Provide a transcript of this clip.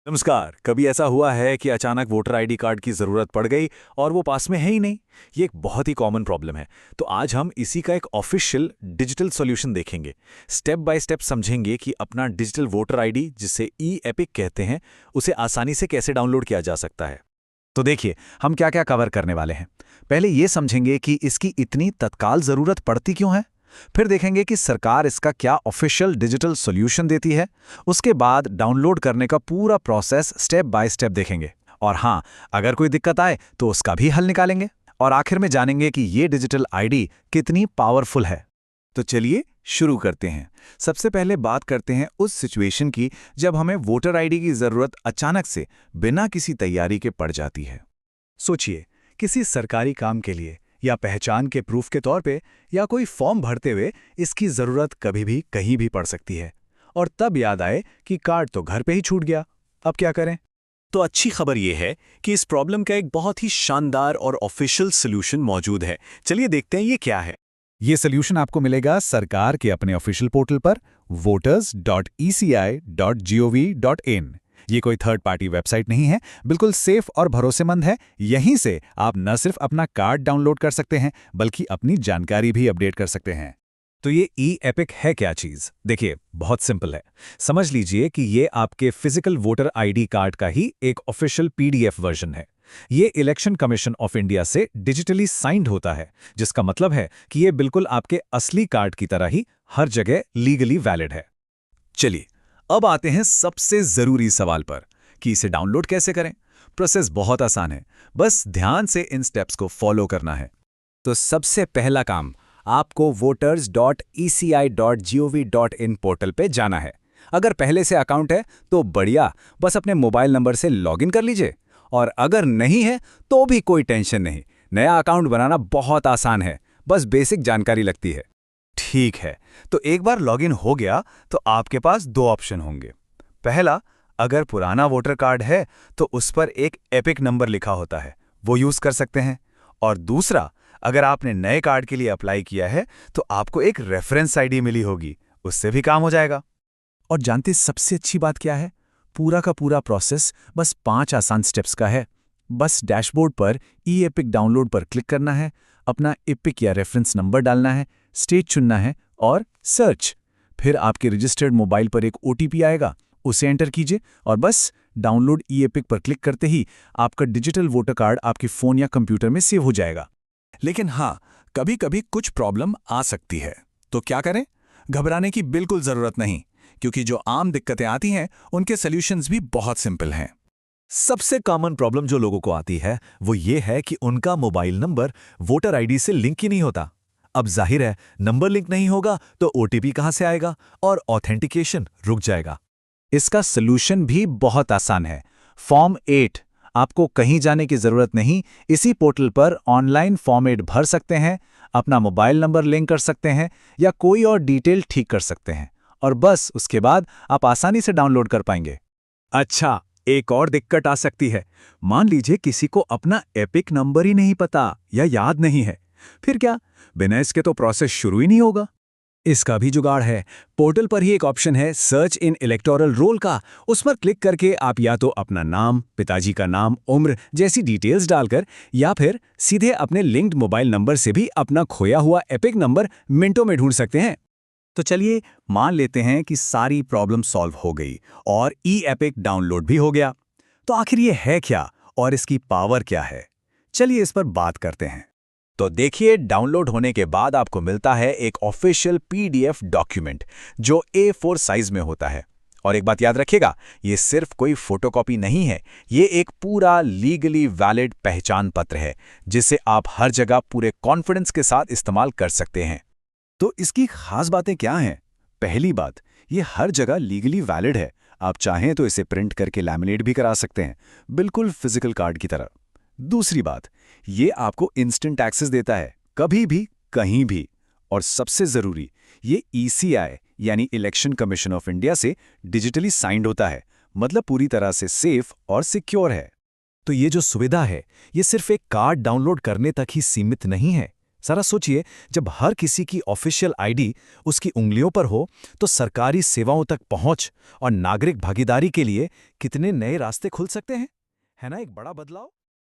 नमस्कार। कभी ऐसा हुआ है कि अचानक वोटर आईडी कार्ड की ज़रूरत पड़ गई और वो पास में है ही नहीं। ये एक बहुत ही कॉमन प्रॉब्लम है। तो आज हम इसी का एक ऑफिशियल डिजिटल सॉल्यूशन देखेंगे। स्टेप बाय स्टेप समझेंगे कि अपना डिजिटल वोटर आईडी, जिसे ई एपिक कहते हैं, उसे आसानी से कैसे डाउनलोड किया जा सकता है। तो देखिए, हम क्या क्या कवर करने वाले हैं। पहले ये समझेंगे कि इसकी इतनी तत्काल ज़रूरत पड़ती क्यों है। फिर देखेंगे कि सरकार इसका क्या ऑफिशियल डिजिटल सॉल्यूशन देती है। उसके बाद डाउनलोड करने का पूरा प्रोसेस स्टेप बाय स्टेप देखेंगे। और हाँ, अगर कोई दिक्कत आए तो उसका भी हल निकालेंगे। और आखिर में जानेंगे कि ये डिजिटल आईडी कितनी पावरफुल है। तो चलिए शुरू करते हैं। सबसे पहले बात करते हैं उस सिचुएशन की जब हमें वोटर आईडी की ज़रूरत अचानक से बिना किसी तैयारी के पड़ जाती है। सोचिए, किसी सरकारी काम के लिए या पहचान के प्रूफ के तौर पे या कोई फॉर्म भरते हुए इसकी ज़रूरत कभी भी कहीं भी पड़ सकती है। और तब याद आए कि कार्ड तो घर पे ही छूट गया, अब क्या करें। तो अच्छी खबर यह है कि इस प्रॉब्लम का एक बहुत ही शानदार और ऑफिशियल सॉल्यूशन मौजूद है। चलिए देखते हैं ये क्या है। ये सॉल्यूशन आपको मिलेगा सरकार के अपने ऑफिशियल पोर्टल पर voters.eci.gov.in। ये कोई थर्ड पार्टी वेबसाइट नहीं है, बिल्कुल सेफ और भरोसेमंद है। यहीं से आप न सिर्फ अपना कार्ड डाउनलोड कर सकते हैं, बल्कि अपनी जानकारी भी अपडेट कर सकते हैं। तो ये ई एपिक है क्या चीज़? देखिए, बहुत सिंपल है। समझ लीजिए कि ये आपके फिजिकल वोटर आईडी कार्ड का ही एक ऑफिशियल पीडीएफ वर्जन है। ये इलेक्शन कमीशन ऑफ इंडिया से डिजिटली साइंड होता है, जिसका मतलब है कि ये बिल्कुल आपके असली कार्ड की तरह ही हर जगह लीगली वैलिड है। चलिए, अब आते हैं सबसे ज़रूरी सवाल पर कि इसे डाउनलोड कैसे करें। प्रोसेस बहुत आसान है, बस ध्यान से इन स्टेप्स को फॉलो करना है। तो सबसे पहला काम, आपको voters.eci.gov.in पोर्टल पे जाना है। अगर पहले से अकाउंट है तो बढ़िया, बस अपने मोबाइल नंबर से लॉगिन कर लीजिए। और अगर नहीं है तो भी कोई टेंशन नहीं, नया अकाउंट बनाना बहुत आसान है, बस बेसिक जानकारी लगती है। ठीक है, तो एक बार लॉगिन हो गया तो आपके पास दो ऑप्शन होंगे। पहला, अगर पुराना वोटर कार्ड है तो उस पर एक एपिक नंबर लिखा होता है, वो यूज़ कर सकते हैं। और दूसरा, अगर आपने नए कार्ड के लिए अप्लाई किया है तो आपको एक रेफरेंस आईडी मिली होगी, उससे भी काम हो जाएगा। और जानते सबसे अच्छी बात क्या है? पूरा का पूरा प्रोसेस बस 5 आसान स्टेप्स का है। बस डैशबोर्ड पर ई एपिक डाउनलोड पर क्लिक करना है, अपना एपिक या रेफरेंस नंबर डालना है, स्टेट चुनना है और सर्च। फिर आपके रजिस्टर्ड मोबाइल पर एक ओटीपी आएगा, उसे एंटर कीजिए और बस डाउनलोड ई एपिक पर क्लिक करते ही आपका डिजिटल वोटर कार्ड आपके फ़ोन या कंप्यूटर में सेव हो जाएगा। लेकिन हाँ, कभी कभी कुछ प्रॉब्लम आ सकती है, तो क्या करें? घबराने की बिल्कुल ज़रूरत नहीं, क्योंकि जो आम दिक्कतें आती हैं उनके सॉल्यूशंस भी बहुत सिंपल हैं। सबसे कॉमन प्रॉब्लम जो लोगों को आती है वो ये है कि उनका मोबाइल नंबर वोटर आईडी से लिंक ही नहीं होता। अब जाहिर है, नंबर लिंक नहीं होगा तो ओटीपी कहां से आएगा और ऑथेंटिकेशन रुक जाएगा। इसका सॉल्यूशन भी बहुत आसान है। फॉर्म 8, आपको कहीं जाने की जरूरत नहीं, इसी पोर्टल पर ऑनलाइन फॉर्म 8 भर सकते हैं, अपना मोबाइल नंबर लिंक कर सकते हैं या कोई और डिटेल ठीक कर सकते हैं, और बस उसके बाद आप आसानी से डाउनलोड कर पाएंगे। अच्छा, एक और दिक्कत आ सकती है। मान लीजिए किसी को अपना एपिक नंबर ही नहीं पता या याद नहीं है, फिर क्या? बिना इसके तो प्रोसेस शुरू ही नहीं होगा। इसका भी जुगाड़ है। पोर्टल पर ही एक ऑप्शन है सर्च इन इलेक्टोरल रोल का, उस पर क्लिक करके आप या तो अपना नाम, पिताजी का नाम, उम्र जैसी डिटेल्स डालकर या फिर सीधे अपने लिंक्ड मोबाइल नंबर से भी अपना खोया हुआ एपिक नंबर मिनटों में ढूंढ सकते हैं। तो चलिए, मान लेते हैं कि सारी प्रॉब्लम सॉल्व हो गई और ई एपिक डाउनलोड भी हो गया। तो आखिर ये है क्या और इसकी पावर क्या है? चलिए इस पर बात करते हैं। तो देखिए, डाउनलोड होने के बाद आपको मिलता है एक ऑफिशियल पीडीएफ डॉक्यूमेंट जो A4 साइज में होता है। और एक बात याद रखिएगा, ये सिर्फ कोई फोटोकॉपी नहीं है, ये एक पूरा लीगली वैलिड पहचान पत्र है, जिसे आप हर जगह पूरे कॉन्फिडेंस के साथ इस्तेमाल कर सकते हैं। तो इसकी खास बातें क्या हैं? पहली बात, ये हर जगह लीगली वैलिड है। आप चाहें तो इसे प्रिंट करके लैमिनेट भी करा सकते हैं, बिल्कुल फिजिकल कार्ड की तरह। दूसरी बात, ये आपको इंस्टेंट एक्सेस देता है, कभी भी कहीं भी। और सबसे ज़रूरी, ये ईसीआई यानी इलेक्शन कमीशन ऑफ इंडिया से डिजिटली साइंड होता है, मतलब पूरी तरह से सेफ और सिक्योर है। तो ये जो सुविधा है, ये सिर्फ एक कार्ड डाउनलोड करने तक ही सीमित नहीं है। जरा सोचिए, जब हर किसी की ऑफिशियल आईडी उसकी उंगलियों पर हो तो सरकारी सेवाओं तक पहुंच और नागरिक भागीदारी के लिए कितने नए रास्ते खुल सकते हैं। है ना एक बड़ा बदलाव।